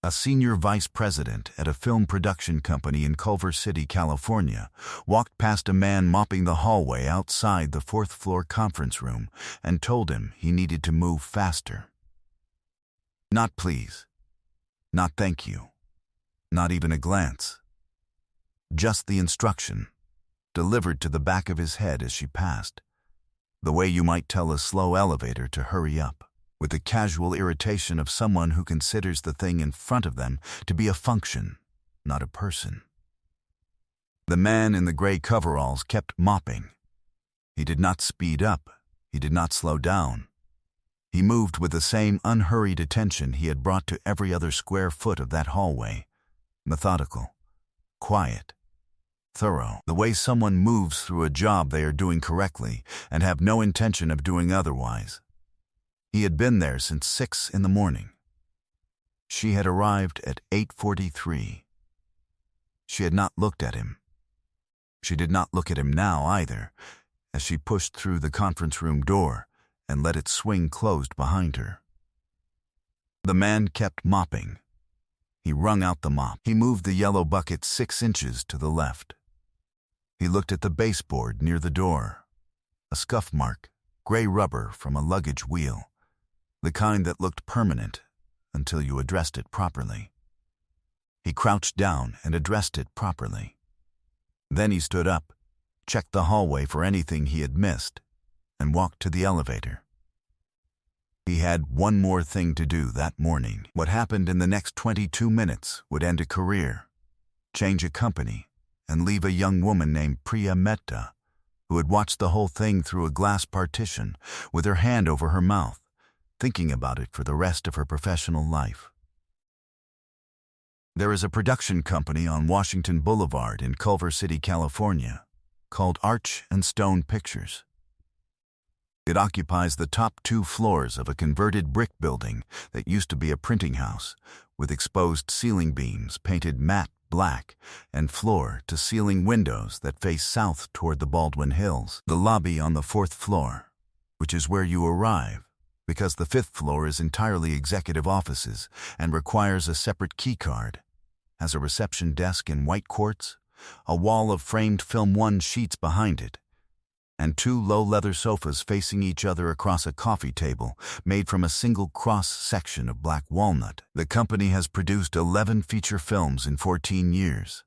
A senior vice president at a film production company in Culver City, California, walked past a man mopping the hallway outside the fourth-floor conference room and told him he needed to move faster. Not please. Not thank you. Not even a glance. Just the instruction, delivered to the back of his head as she passed, the way you might tell a slow elevator to hurry up, with the casual irritation of someone who considers the thing in front of them to be a function, not a person. The man in the gray coveralls kept mopping. He did not speed up. He did not slow down. He moved with the same unhurried attention he had brought to every other square foot of that hallway. Methodical, quiet, thorough, the way someone moves through a job they are doing correctly and have no intention of doing otherwise. He had been there since 6 in the morning. She had arrived at 8:43. She had not looked at him. She did not look at him now either, as she pushed through the conference room door and let it swing closed behind her. The man kept mopping. He wrung out the mop. He moved the yellow bucket 6 inches to the left. He looked at the baseboard near the door. A scuff mark, gray rubber from a luggage wheel. The kind that looked permanent until you addressed it properly. He crouched down and addressed it properly. Then he stood up, checked the hallway for anything he had missed, and walked to the elevator. He had one more thing to do that morning. What happened in the next 22 minutes would end a career, change a company, and leave a young woman named Priya Mehta, who had watched the whole thing through a glass partition with her hand over her mouth, thinking about it for the rest of her professional life. There is a production company on Washington Boulevard in Culver City, California, called Arch and Stone Pictures. It occupies the top 2 floors of a converted brick building that used to be a printing house, with exposed ceiling beams painted matte black and floor-to-ceiling windows that face south toward the Baldwin Hills. The lobby on the 4th floor, which is where you arrive, because the 5th floor is entirely executive offices and requires a separate key card, has a reception desk in white quartz, a wall of framed film 1 sheets behind it, and 2 low leather sofas facing each other across a coffee table made from a single cross-section of black walnut. The company has produced 11 feature films in 14 years.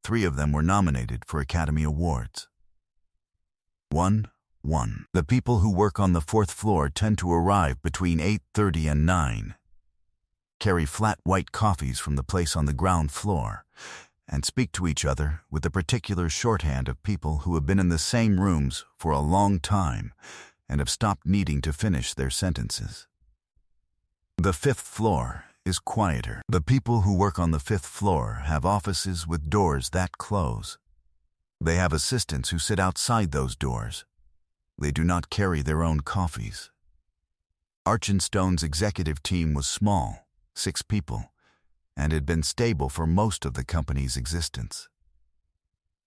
3 of them were nominated for Academy Awards. 1. The people who work on the 4th floor tend to arrive between 8:30 and 9, carry flat white coffees from the place on the ground floor, and speak to each other with the particular shorthand of people who have been in the same rooms for a long time and have stopped needing to finish their sentences. The 5th floor is quieter. The people who work on the 5th floor have offices with doors that close. They have assistants who sit outside those doors. They do not carry their own coffees. Arch and Stone's executive team was small, 6 people, and had been stable for most of the company's existence.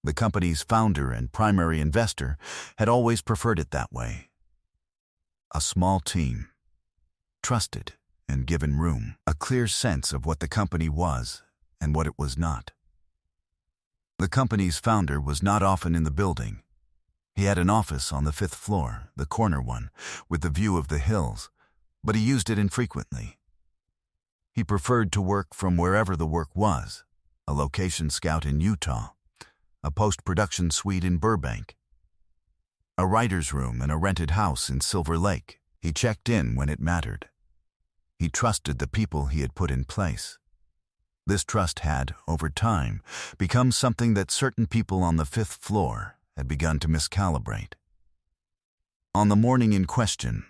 The company's founder and primary investor had always preferred it that way. A small team, trusted and given room, a clear sense of what the company was and what it was not. The company's founder was not often in the building. He had an office on the 5th floor, the corner one, with the view of the hills, but he used it infrequently. He preferred to work from wherever the work was, a location scout in Utah, a post-production suite in Burbank, a writer's room in a rented house in Silver Lake. He checked in when it mattered. He trusted the people he had put in place. This trust had, over time, become something that certain people on the 5th floor had begun to miscalibrate. On the morning in question,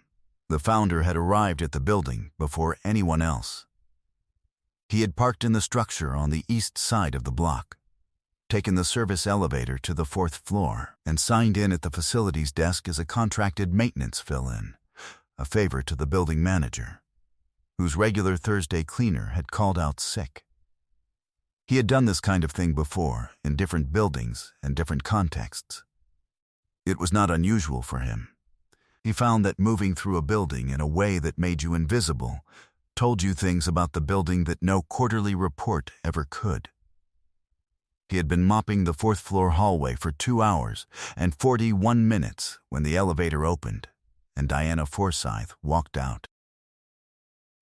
the founder had arrived at the building before anyone else. He had parked in the structure on the east side of the block, taken the service elevator to the 4th floor, and signed in at the facilities desk as a contracted maintenance fill-in, a favor to the building manager, whose regular Thursday cleaner had called out sick. He had done this kind of thing before, in different buildings and different contexts. It was not unusual for him. He found that moving through a building in a way that made you invisible told you things about the building that no quarterly report ever could. He had been mopping the fourth-floor hallway for 2 hours and 41 minutes when the elevator opened and Diana Forsyth walked out.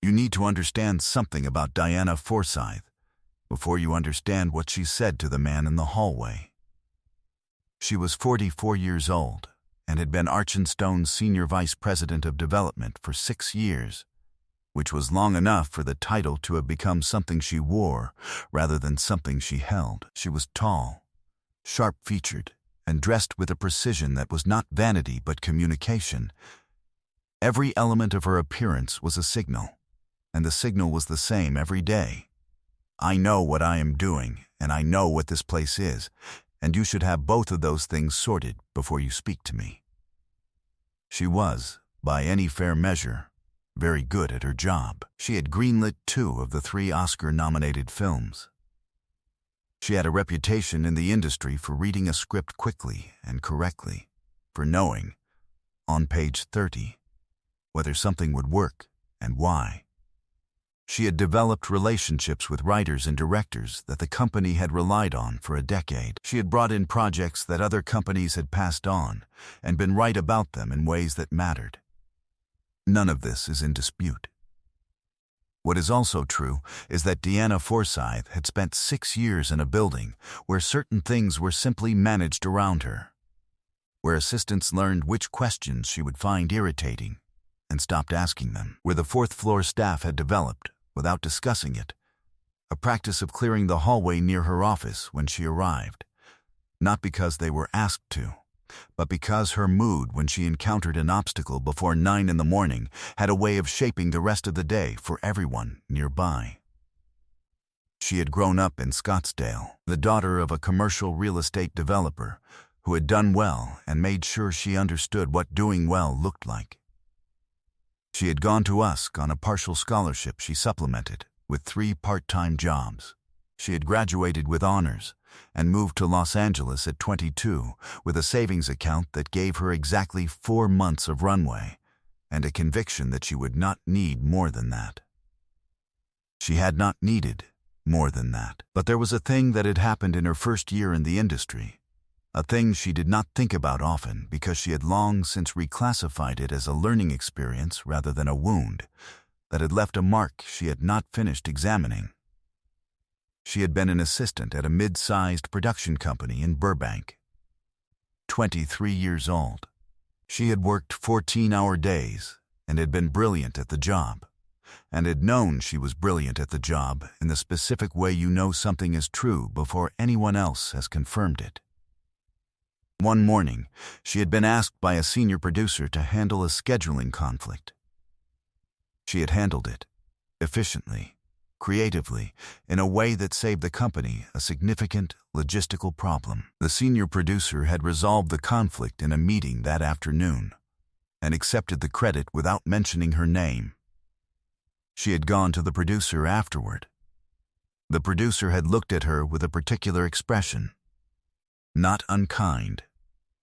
You need to understand something about Diana Forsyth before you understand what she said to the man in the hallway. She was 44 years old and had been Arch & Stone's Senior Vice President of Development for 6 years, which was long enough for the title to have become something she wore rather than something she held. She was tall, sharp-featured, and dressed with a precision that was not vanity but communication. Every element of her appearance was a signal, and the signal was the same every day. I know what I am doing, and I know what this place is, and you should have both of those things sorted before you speak to me. She was, by any fair measure, very good at her job. She had greenlit 2 of the 3 Oscar-nominated films. She had a reputation in the industry for reading a script quickly and correctly, for knowing, on page 30, whether something would work and why. She had developed relationships with writers and directors that the company had relied on for a decade. She had brought in projects that other companies had passed on and been right about them in ways that mattered. None of this is in dispute. What is also true is that Diana Forsyth had spent 6 years in a building where certain things were simply managed around her, where assistants learned which questions she would find irritating and stopped asking them, where the fourth-floor staff had developed, without discussing it, a practice of clearing the hallway near her office when she arrived, not because they were asked to, but because her mood when she encountered an obstacle before 9 in the morning had a way of shaping the rest of the day for everyone nearby. She had grown up in Scottsdale, the daughter of a commercial real estate developer who had done well and made sure she understood what doing well looked like. She had gone to USC on a partial scholarship she supplemented with 3 part-time jobs. She had graduated with honors and moved to Los Angeles at 22 with a savings account that gave her exactly 4 months of runway and a conviction that she would not need more than that. She had not needed more than that. But there was a thing that had happened in her first year in the industry, a thing she did not think about often because she had long since reclassified it as a learning experience rather than a wound that had left a mark she had not finished examining. She had been an assistant at a mid-sized production company in Burbank. 23 years old. She had worked 14-hour days and had been brilliant at the job, and had known she was brilliant at the job in the specific way you know something is true before anyone else has confirmed it. One morning, she had been asked by a senior producer to handle a scheduling conflict. She had handled it efficiently, creatively, in a way that saved the company a significant logistical problem. The senior producer had resolved the conflict in a meeting that afternoon and accepted the credit without mentioning her name. She had gone to the producer afterward. The producer had looked at her with a particular expression. Not unkind,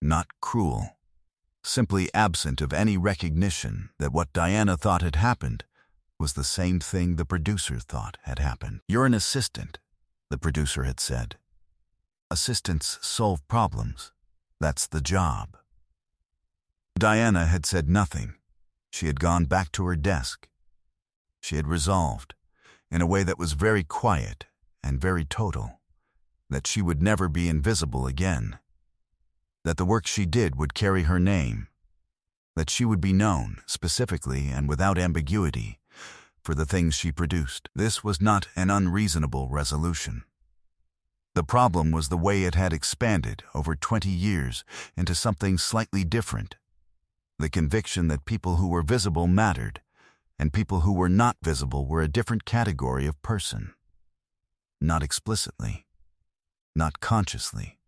not cruel, simply absent of any recognition that what Diana thought had happened was the same thing the producer thought had happened. "You're an assistant," the producer had said. "Assistants solve problems. That's the job." Diana had said nothing. She had gone back to her desk. She had resolved, in a way that was very quiet and very total, that she would never be invisible again, that the work she did would carry her name, that she would be known, specifically and without ambiguity, for the things she produced. This was not an unreasonable resolution. The problem was the way it had expanded over 20 years into something slightly different, the conviction that people who were visible mattered, and people who were not visible were a different category of person. Not explicitly, not consciously,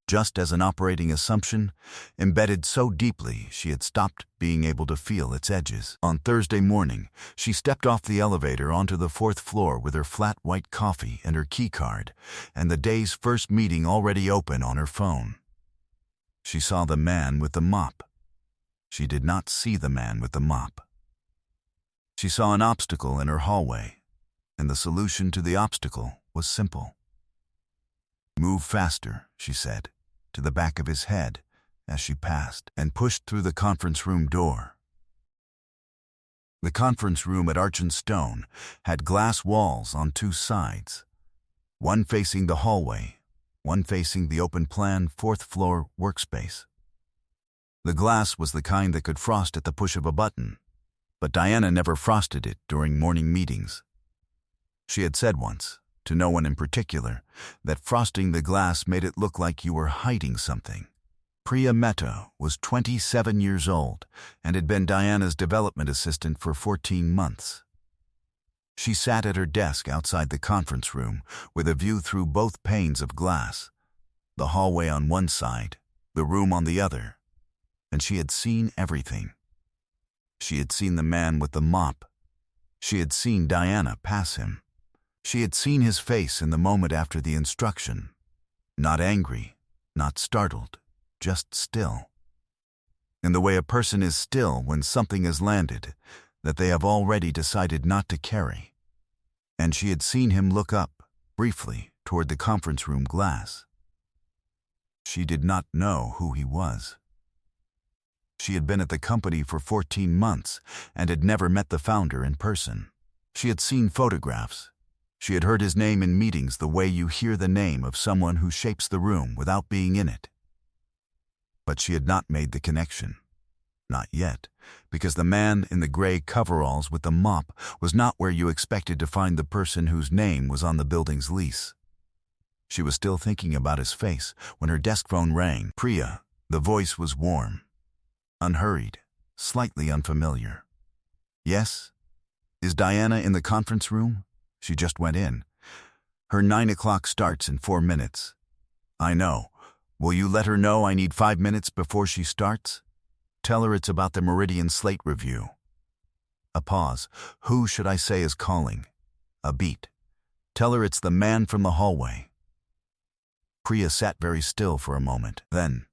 just as an operating assumption embedded so deeply she had stopped being able to feel its edges. On Thursday morning, she stepped off the elevator onto the 4th floor with her flat white coffee and her key card, and the day's first meeting already open on her phone. She saw the man with the mop. She did not see the man with the mop. She saw an obstacle in her hallway, and the solution to the obstacle was simple. "Move faster," she said, to the back of his head as she passed, and pushed through the conference room door. The conference room at Arch and Stone had glass walls on two sides, one facing the hallway, one facing the open-plan fourth-floor workspace. The glass was the kind that could frost at the push of a button, but Diana never frosted it during morning meetings. She had said once, to no one in particular, that frosting the glass made it look like you were hiding something. Priya Mehta was 27 years old and had been Diana's development assistant for 14 months. She sat at her desk outside the conference room with a view through both panes of glass, the hallway on one side, the room on the other, and she had seen everything. She had seen the man with the mop. She had seen Diana pass him. She had seen his face in the moment after the instruction. Not angry, not startled, just still. In the way a person is still when something has landed that they have already decided not to carry. And she had seen him look up, briefly, toward the conference room glass. She did not know who he was. She had been at the company for 14 months and had never met the founder in person. She had seen photographs. She had heard his name in meetings the way you hear the name of someone who shapes the room without being in it. But she had not made the connection. Not yet, because the man in the gray coveralls with the mop was not where you expected to find the person whose name was on the building's lease. She was still thinking about his face when her desk phone rang. "Priya." The voice was warm, unhurried, slightly unfamiliar. "Yes? Is Diana in the conference room? She just went in. Her 9 o'clock starts in 4 minutes. I know. Will you let her know I need 5 minutes before she starts? Tell her it's about the Meridian Slate review." A pause. "Who should I say is calling?" A beat. "Tell her it's the man from the hallway." Priya sat very still for a moment. Then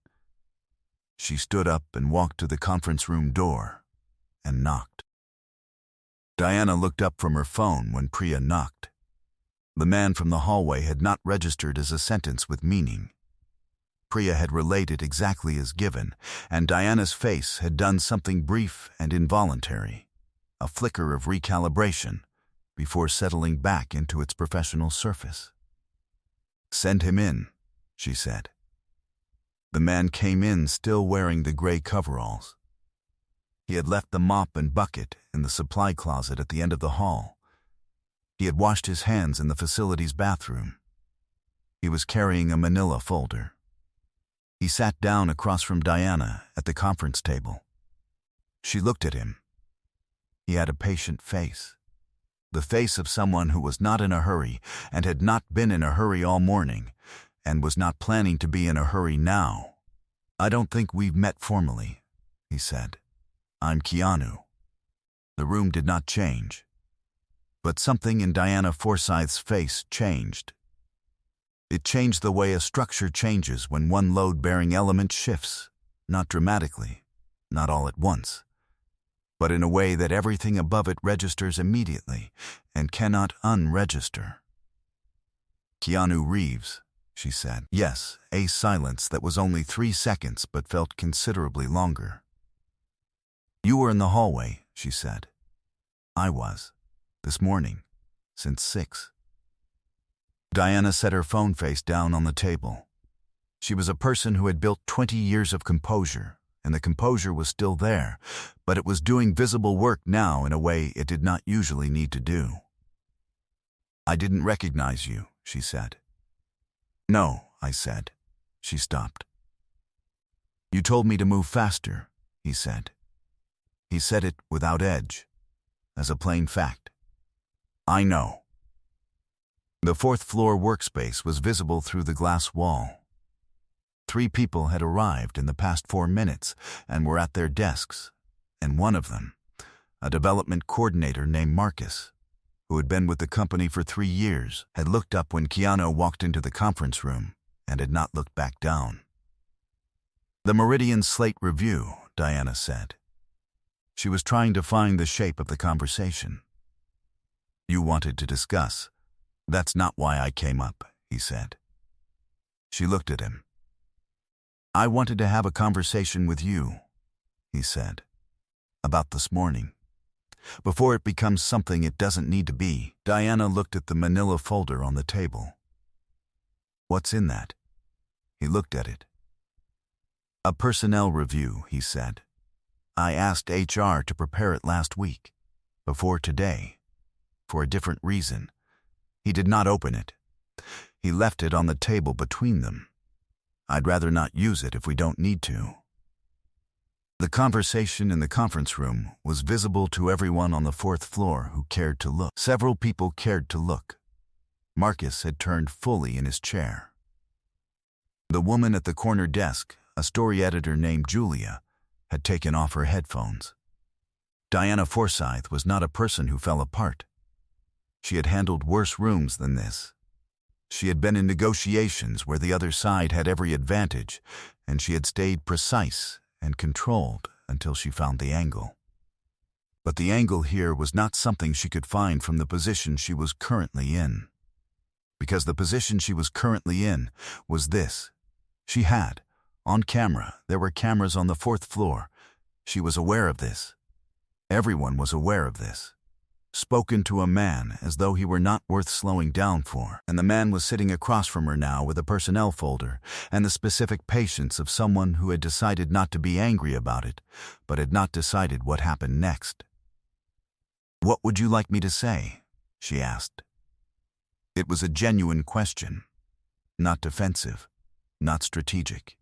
she stood up and walked to the conference room door and knocked. Diana looked up from her phone when Priya knocked. The man from the hallway had not registered as a sentence with meaning. Priya had related exactly as given, and Diana's face had done something brief and involuntary, a flicker of recalibration, before settling back into its professional surface. "Send him in," she said. The man came in still wearing the gray coveralls. He had left the mop and bucket in the supply closet at the end of the hall. He had washed his hands in the facility's bathroom. He was carrying a manila folder. He sat down across from Diana at the conference table. She looked at him. He had a patient face, the face of someone who was not in a hurry and had not been in a hurry all morning and was not planning to be in a hurry now. "I don't think we've met formally," he said. "I'm Keanu." The room did not change, but something in Diana Forsythe's face changed. It changed the way a structure changes when one load-bearing element shifts, not dramatically, not all at once, but in a way that everything above it registers immediately and cannot unregister. "Keanu Reeves," she said. Yes, a silence that was only 3 seconds but felt considerably longer. "You were in the hallway," she said. "I was. This morning. Since 6. Diana set her phone face down on the table. She was a person who had built 20 years of composure, and the composure was still there, but it was doing visible work now in a way it did not usually need to do. "I didn't recognize you," she said. "No," I said. She stopped. "You told me to move faster," he said. He said it without edge, as a plain fact. "I know." The fourth-floor workspace was visible through the glass wall. 3 people had arrived in the past 4 minutes and were at their desks, and one of them, a development coordinator named Marcus, who had been with the company for 3 years, had looked up when Keanu walked into the conference room and had not looked back down. "The Meridian Slate review," Diana said. She was trying to find the shape of the conversation. "You wanted to discuss. That's not why I came up," he said. She looked at him. "I wanted to have a conversation with you," he said, "about this morning. Before it becomes something it doesn't need to be." Diana looked at the manila folder on the table. "What's in that?" He looked at it. "A personnel review," he said. "I asked HR to prepare it last week, before today, for a different reason." He did not open it. He left it on the table between them. "I'd rather not use it if we don't need to." The conversation in the conference room was visible to everyone on the 4th floor who cared to look. Several people cared to look. Marcus had turned fully in his chair. The woman at the corner desk, a story editor named Julia, had taken off her headphones. Diana Forsyth was not a person who fell apart. She had handled worse rooms than this. She had been in negotiations where the other side had every advantage, and she had stayed precise and controlled until she found the angle. But the angle here was not something she could find from the position she was currently in. Because the position she was currently in was this. She had, on camera, there were cameras on the 4th floor. She was aware of this. Everyone was aware of this. Spoken to a man as though he were not worth slowing down for, and the man was sitting across from her now with a personnel folder and the specific patience of someone who had decided not to be angry about it, but had not decided what happened next. "What would you like me to say?" she asked. It was a genuine question, not defensive, not strategic.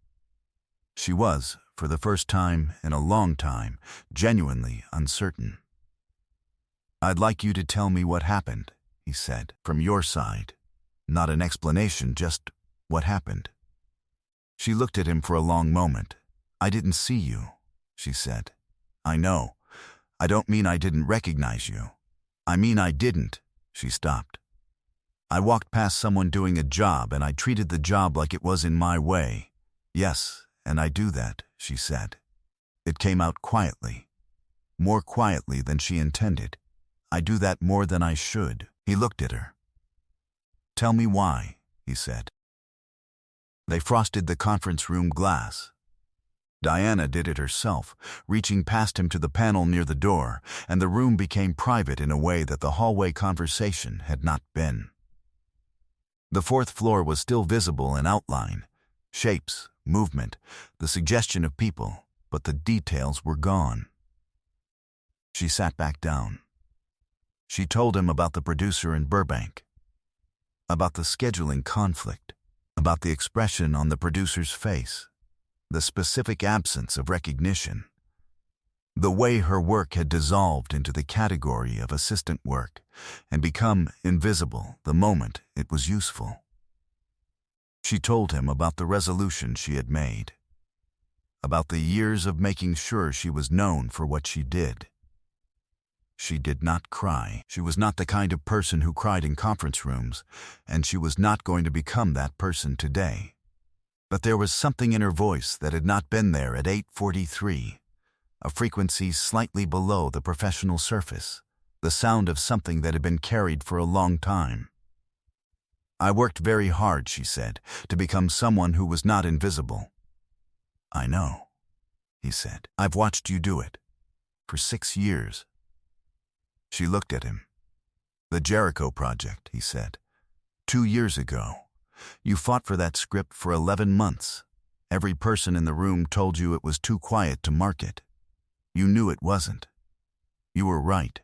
She was, for the first time in a long time, genuinely uncertain. "I'd like you to tell me what happened," he said, "from your side. Not an explanation, just what happened." She looked at him for a long moment. "I didn't see you," she said. "I know. I don't mean I didn't recognize you. I mean I didn't." She stopped. "I walked past someone doing a job and I treated the job like it was in my way. Yes, and I do that," she said. It came out quietly. More quietly than she intended. "I do that more than I should." He looked at her. "Tell me why," he said. They frosted the conference room glass. Diana did it herself, reaching past him to the panel near the door, and the room became private in a way that the hallway conversation had not been. The 4th floor was still visible in outline, shapes, movement, the suggestion of people, but the details were gone. She sat back down. She told him about the producer in Burbank, about the scheduling conflict, about the expression on the producer's face, the specific absence of recognition, the way her work had dissolved into the category of assistant work and become invisible the moment it was useful. She told him about the resolution she had made, about the years of making sure she was known for what she did. She did not cry. She was not the kind of person who cried in conference rooms, and she was not going to become that person today. But there was something in her voice that had not been there at 8:43, a frequency slightly below the professional surface, the sound of something that had been carried for a long time. "I worked very hard," she said, "to become someone who was not invisible." "I know," he said. "I've watched you do it. For 6 years. She looked at him. "The Jericho Project," he said. 2 years ago. You fought for that script for 11 months. Every person in the room told you it was too quiet to market. You knew it wasn't. You were right."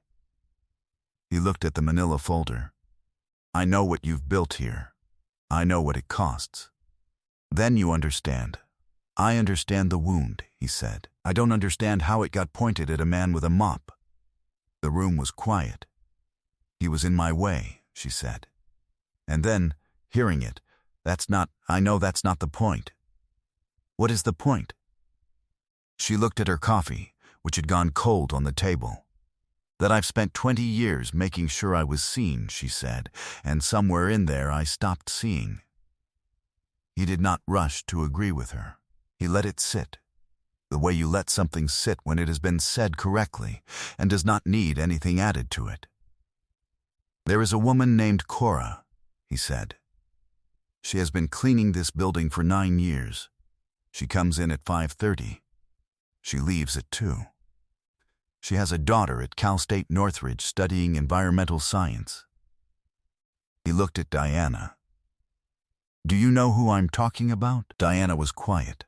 He looked at the manila folder. "I know what you've built here. I know what it costs. Then you understand. I understand the wound," he said. "I don't understand how it got pointed at a man with a mop." The room was quiet. "He was in my way," she said. And then, hearing it, I know that's not the point." "What is the point?" She looked at her coffee, which had gone cold on the table. "That I've spent 20 years making sure I was seen," she said, "and somewhere in there I stopped seeing." He did not rush to agree with her. He let it sit. The way you let something sit when it has been said correctly and does not need anything added to it. There is a woman named Cora, he said. She has been cleaning this building for 9 years. She comes in at 5:30. She leaves at 2. She has a daughter at Cal State Northridge studying environmental science. He looked at Diana. Do you know who I'm talking about? Diana was quiet.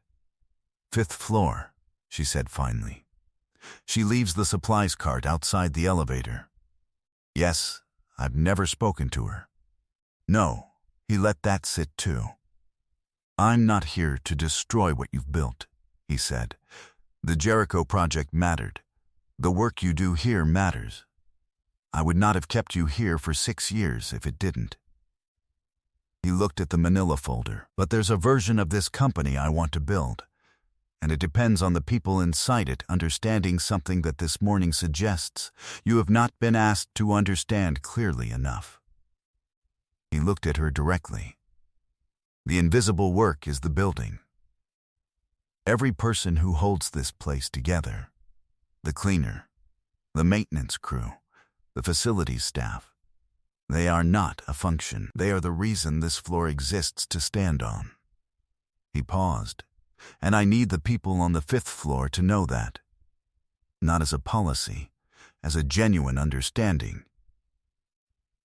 5th floor, she said finally. She leaves the supplies cart outside the elevator. Yes, I've never spoken to her. No, he let that sit too. I'm not here to destroy what you've built, he said. The Jericho project mattered. The work you do here matters. I would not have kept you here for 6 years if it didn't. He looked at the manila folder. But there's a version of this company I want to build, and it depends on the people inside it understanding something that this morning suggests you have not been asked to understand clearly enough. He looked at her directly. The invisible work is the building. Every person who holds this place together, the cleaner, the maintenance crew, the facilities staff, they are not a function. They are the reason this floor exists to stand on. He paused, and I need the people on the 5th floor to know that. Not as a policy, as a genuine understanding.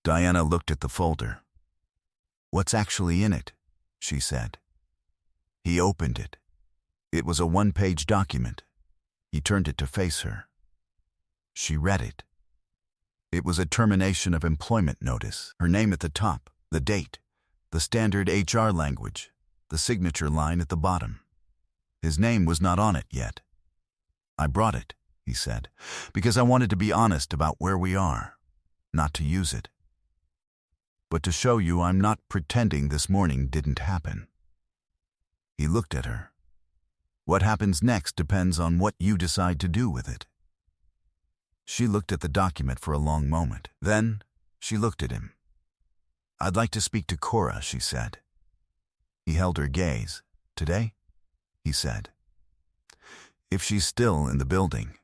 Diana looked at the folder. What's actually in it? She said. He opened it. It was a 1-page document. He turned it to face her. She read it. It was a termination of employment notice. Her name at the top, the date, the standard HR language, the signature line at the bottom. His name was not on it yet. I brought it, he said, because I wanted to be honest about where we are, not to use it, but to show you I'm not pretending this morning didn't happen. He looked at her. What happens next depends on what you decide to do with it. She looked at the document for a long moment. Then, she looked at him. I'd like to speak to Cora, she said. He held her gaze. Today? He said. If she's still in the building.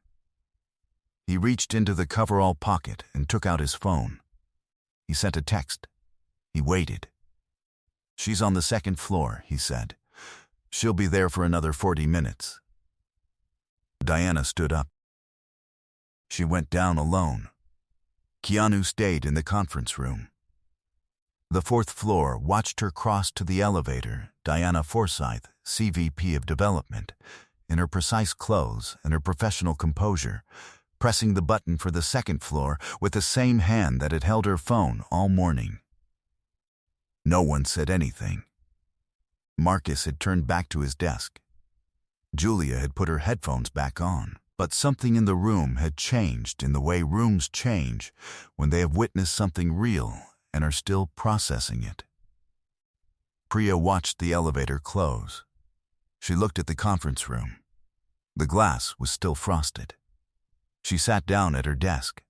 He reached into the coverall pocket and took out his phone. He sent a text. He waited. She's on the 2nd floor, he said. She'll be there for another 40 minutes. Diana stood up. She went down alone. Keanu stayed in the conference room. The 4th floor watched her cross to the elevator, Diana Forsyth, CVP of Development, in her precise clothes and her professional composure, pressing the button for the 2nd floor with the same hand that had held her phone all morning. No one said anything. Marcus had turned back to his desk. Julia had put her headphones back on. But something in the room had changed in the way rooms change when they have witnessed something real and are still processing it. Priya watched the elevator close. She looked at the conference room. The glass was still frosted. She sat down at her desk.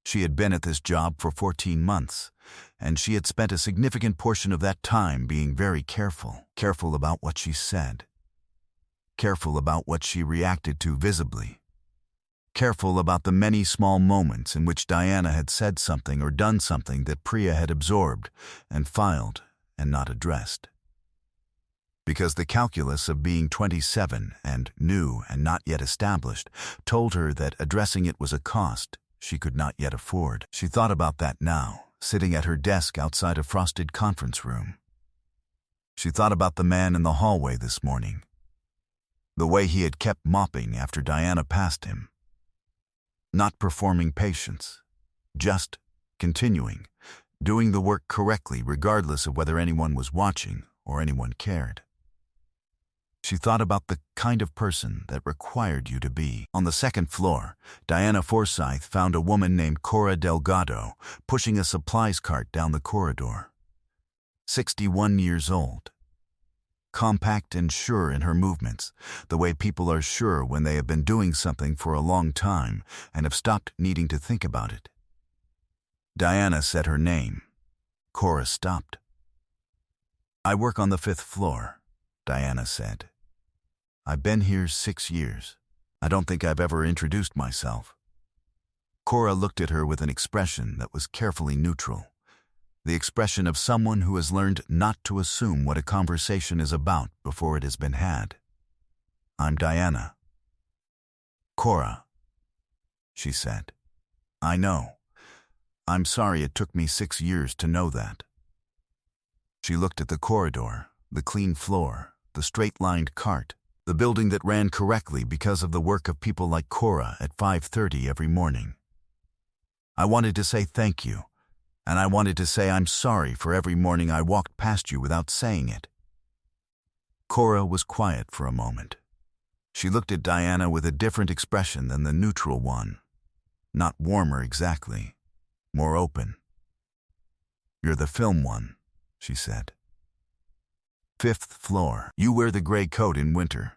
She had been at this job for 14 months, and she had spent a significant portion of that time being very careful about what she said. Careful about what she reacted to visibly. Careful about the many small moments in which Diana had said something or done something that Priya had absorbed and filed and not addressed. Because the calculus of being 27 and new and not yet established told her that addressing it was a cost she could not yet afford. She thought about that now, sitting at her desk outside a frosted conference room. She thought about the man in the hallway this morning. The way he had kept mopping after Diana passed him. Not performing patience, just continuing, doing the work correctly regardless of whether anyone was watching or anyone cared. She thought about the kind of person that required you to be. On the 2nd floor, Diana Forsyth found a woman named Cora Delgado pushing a supplies cart down the corridor. 61 years old. Compact and sure in her movements, the way people are sure when they have been doing something for a long time and have stopped needing to think about it. Diana said her name. Cora stopped. I work on the 5th floor, Diana said. I've been here 6 years. I don't think I've ever introduced myself. Cora looked at her with an expression that was carefully neutral. The expression of someone who has learned not to assume what a conversation is about before it has been had. I'm Diana. Cora, she said. I know. I'm sorry it took me 6 years to know that. She looked at the corridor, the clean floor, the straight-lined cart, the building that ran correctly because of the work of people like Cora at 5:30 every morning. I wanted to say thank you, and I wanted to say I'm sorry for every morning I walked past you without saying it. Cora was quiet for a moment. She looked at Diana with a different expression than the neutral one. Not warmer exactly, more open. You're the film one, she said. 5th floor. You wear the gray coat in winter.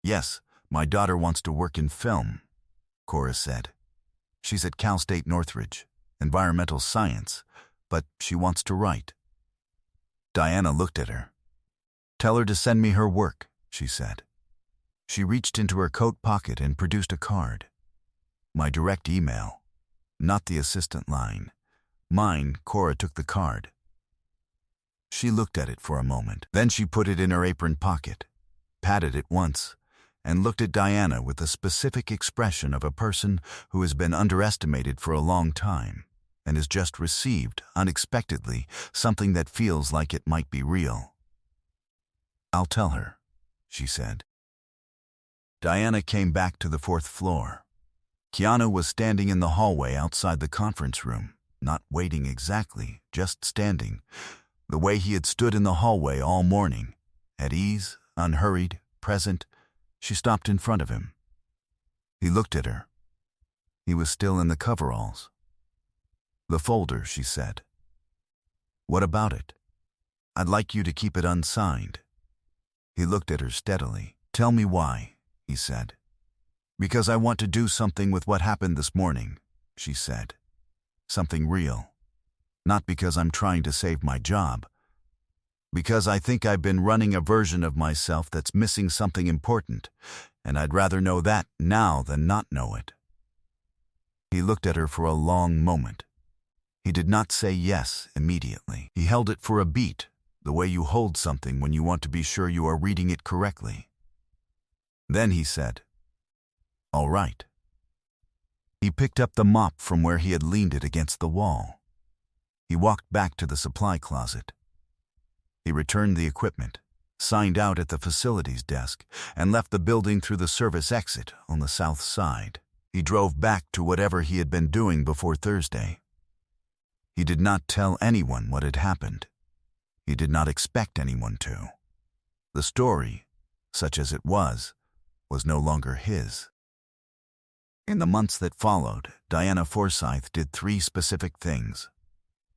Yes, my daughter wants to work in film, Cora said. She's at Cal State Northridge, environmental science, but she wants to write. Diana looked at her. Tell her to send me her work, she said. She reached into her coat pocket and produced a card. My direct email, not the assistant line. Mine, Cora took the card. She looked at it for a moment. Then she put it in her apron pocket, patted it once, and looked at Diana with the specific expression of a person who has been underestimated for a long time and has just received, unexpectedly, something that feels like it might be real. I'll tell her, she said. Diana came back to the 4th floor. Keanu was standing in the hallway outside the conference room, not waiting exactly, just standing, the way he had stood in the hallway all morning, at ease, unhurried, present. She stopped in front of him. He looked at her. He was still in the coveralls. The folder, she said. What about it? I'd like you to keep it unsigned. He looked at her steadily. Tell me why, he said. Because I want to do something with what happened this morning, she said. Something real. Not because I'm trying to save my job. Because I think I've been running a version of myself that's missing something important, and I'd rather know that now than not know it. He looked at her for a long moment. He did not say yes immediately. He held it for a beat, the way you hold something when you want to be sure you are reading it correctly. Then he said, All right. He picked up the mop from where he had leaned it against the wall. He walked back to the supply closet. He returned the equipment, signed out at the facilities desk, and left the building through the service exit on the south side. He drove back to whatever he had been doing before Thursday. He did not tell anyone what had happened. He did not expect anyone to. The story, such as it was no longer his. In the months that followed, Diana Forsyth did 3 specific things.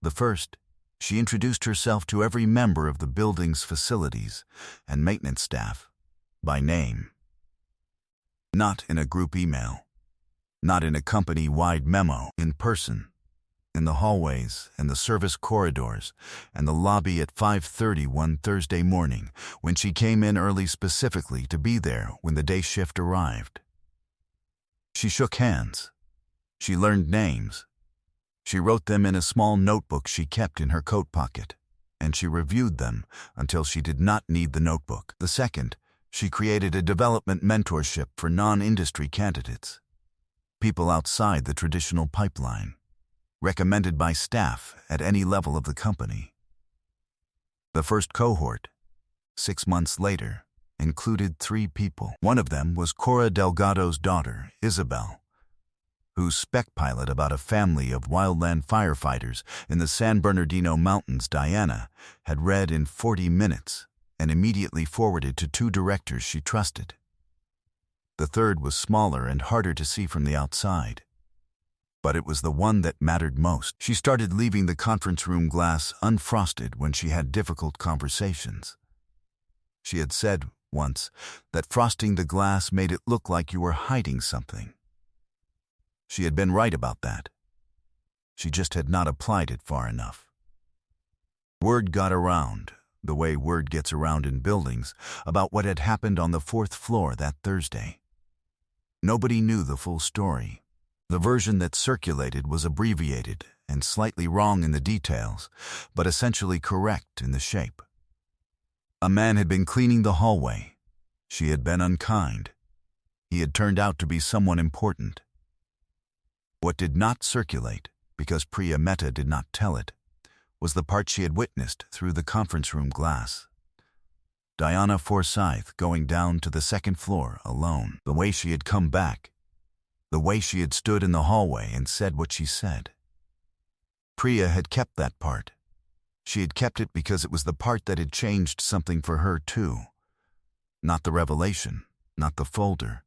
The first, she introduced herself to every member of the building's facilities and maintenance staff by name. Not in a group email, not in a company-wide memo, in person, in the hallways and the service corridors and the lobby at 5:30 one Thursday morning when she came in early specifically to be there when the day shift arrived. She shook hands. She learned names. She wrote them in a small notebook she kept in her coat pocket, and she reviewed them until she did not need the notebook. The second, she created a development mentorship for non-industry candidates, people outside the traditional pipeline, recommended by staff at any level of the company. The first cohort, 6 months later, included 3 people. One of them was Cora Delgado's daughter, Isabel, whose spec pilot about a family of wildland firefighters in the San Bernardino Mountains Diana had read in 40 minutes and immediately forwarded to 2 directors she trusted. The third was smaller and harder to see from the outside, but it was the one that mattered most. She started leaving the conference room glass unfrosted when she had difficult conversations. She had said once that frosting the glass made it look like you were hiding something. She had been right about that. She just had not applied it far enough. Word got around. the way word gets around in buildings about what had happened on the 4th floor that Thursday. Nobody knew the full story. The version that circulated was abbreviated and slightly wrong in the details, but essentially correct in the shape. A man had been cleaning the hallway. She had been unkind. He had turned out to be someone important. What did not circulate, because Priya Mehta did not tell it, was the part she had witnessed through the conference room glass. Diana Forsyth going down to the 2nd floor alone, the way she had come back, the way she had stood in the hallway and said what she said. Priya had kept that part. She had kept it because it was the part that had changed something for her too. Not the revelation, not the folder,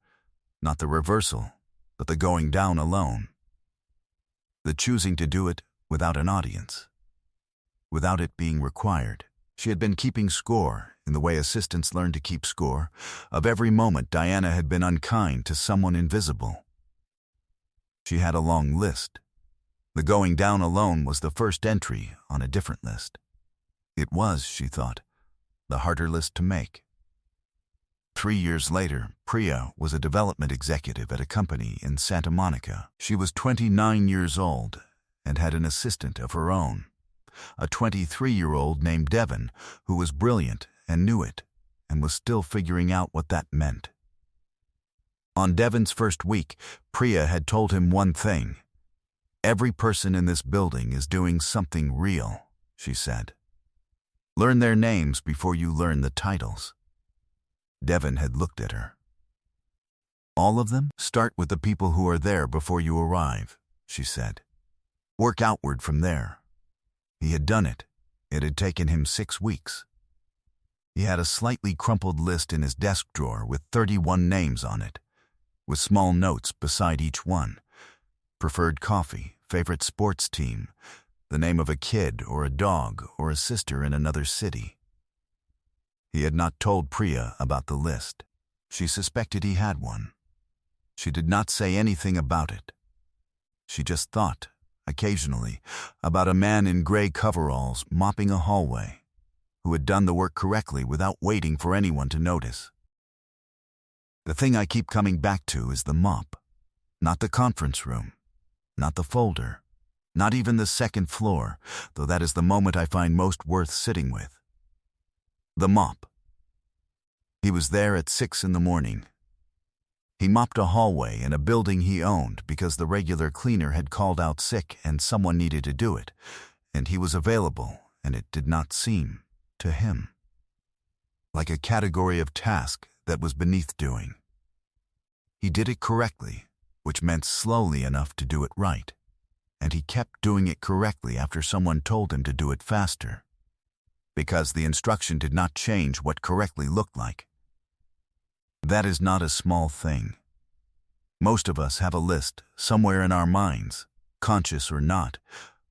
not the reversal, but the going down alone. The choosing to do it without an audience, without it being required. She had been keeping score, in the way assistants learn to keep score, of every moment Diana had been unkind to someone invisible. She had a long list. The going down alone was the first entry on a different list. It was, she thought, the harder list to make. 3 years later, Priya was a development executive at a company in Santa Monica. She was 29 years old and had an assistant of her own, a 23-year-old named Devin, who was brilliant and knew it, and was still figuring out what that meant. On Devin's first week, Priya had told him one thing. "Every person in this building is doing something real," she said. "Learn their names before you learn the titles." Devin had looked at her. "All of them? Start with the people who are there before you arrive," she said. "Work outward from there." He had done it. It had taken him 6 weeks. He had a slightly crumpled list in his desk drawer with 31 names on it, with small notes beside each one. Preferred coffee, favorite sports team, the name of a kid or a dog or a sister in another city. He had not told Priya about the list. She suspected he had one. She did not say anything about it. She just thought, occasionally, about a man in gray coveralls mopping a hallway, who had done the work correctly without waiting for anyone to notice. The thing I keep coming back to is the mop, not the conference room, not the folder, not even the 2nd floor, though that is the moment I find most worth sitting with. The mop. He was there at 6 in the morning. He mopped a hallway in a building he owned because the regular cleaner had called out sick and someone needed to do it, and he was available, and it did not seem, to him, like a category of task that was beneath doing. He did it correctly, which meant slowly enough to do it right, and he kept doing it correctly after someone told him to do it faster, because the instruction did not change what correctly looked like. That is not a small thing. Most of us have a list somewhere in our minds, conscious or not,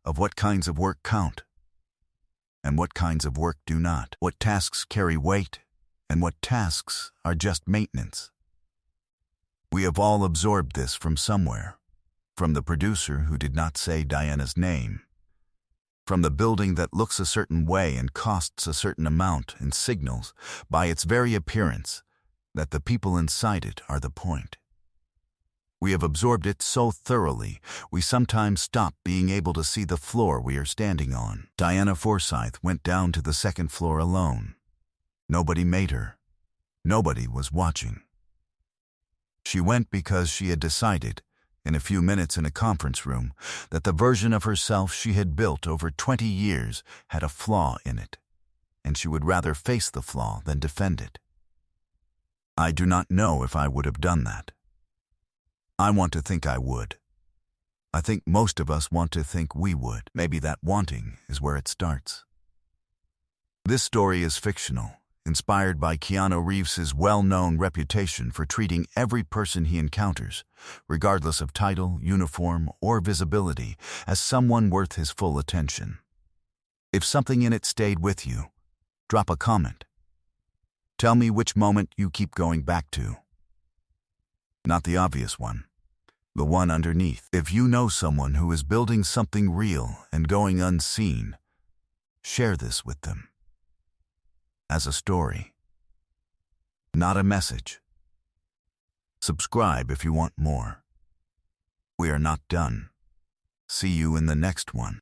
of what kinds of work count, and what kinds of work do not, what tasks carry weight, and what tasks are just maintenance. We have all absorbed this from somewhere, from the producer who did not say Diana's name, from the building that looks a certain way and costs a certain amount and signals, by its very appearance, that the people inside it are the point. We have absorbed it so thoroughly, we sometimes stop being able to see the floor we are standing on. Diana Forsyth went down to the 2nd floor alone. Nobody made her. Nobody was watching. She went because she had decided, in a few minutes in a conference room, that the version of herself she had built over 20 years had a flaw in it, and she would rather face the flaw than defend it. I do not know if I would have done that. I want to think I would. I think most of us want to think we would. Maybe that wanting is where it starts. This story is fictional, inspired by Keanu Reeves's well-known reputation for treating every person he encounters, regardless of title, uniform, or visibility, as someone worth his full attention. If something in it stayed with you, drop a comment. Tell me which moment you keep going back to. Not the obvious one, the one underneath. If you know someone who is building something real and going unseen, share this with them. as a story, not a message. Subscribe if you want more. We are not done. See you in the next one.